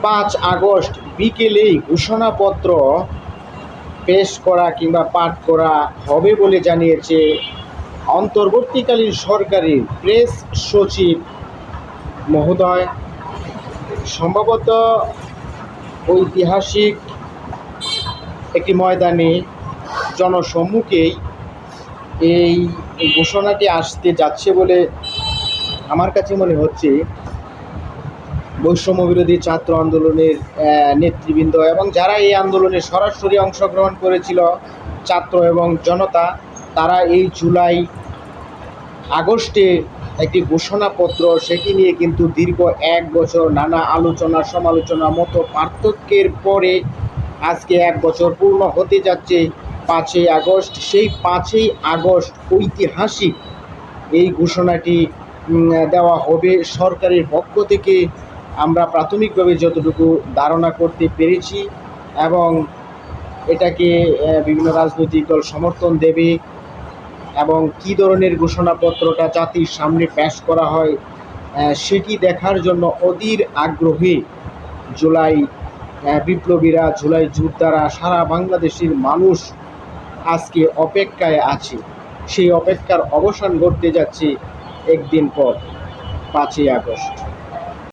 5 August বিকেলেই ঘোষণাপত্র পেশ করা কিংবা পাঠ করা হবে বলে জানিয়েছে অন্তর্বর্তীকালীন সরকারের প্রেস সচিব মহোদয়। সম্ভবত ঐতিহাসিক একটি ময়দানে জনসম্মুখেই এই ঘোষণাটি আসতে যাচ্ছে বলে আমার কাছে মনে হচ্ছে। বৈষম্য বিরোধী ছাত্র আন্দোলনের নেতৃবৃন্দ এবং যারা এই আন্দোলনে সরাসরি অংশগ্রহণ করেছিল, ছাত্র এবং জনতা, তারা এই জুলাই আগস্টে একটি ঘোষণাপত্র, সেটি নিয়ে কিন্তু দীর্ঘ 1 বছর নানা আলোচনা সমালোচনা মতো পার্থক্যের পরে আজকে 1 বছর পূর্ণ হতে যাচ্ছে 5ই আগস্ট। সেই 5ই আগস্ট ঐতিহাসিক এই ঘোষণাটি দেওয়া হবে সরকারের পক্ষ থেকে, আমরা প্রাথমিকভাবে যতটুকু ধারণা করতে পেরেছি। এবং এটাকে বিভিন্ন রাজনৈতিক দল সমর্থন দেবে এবং কী ধরনের ঘোষণাপত্রটা জাতির সামনে পেশ করা হয় সেটি দেখার জন্য অধীর আগ্রহে জুলাই বিপ্লবীরা, জুলাই যোদ্ধারা, সারা বাংলাদেশের মানুষ আজকে অপেক্ষায় আছে। সেই অপেক্ষার অবসান ঘটতে যাচ্ছে একদিন পর 5ই আগস্ট।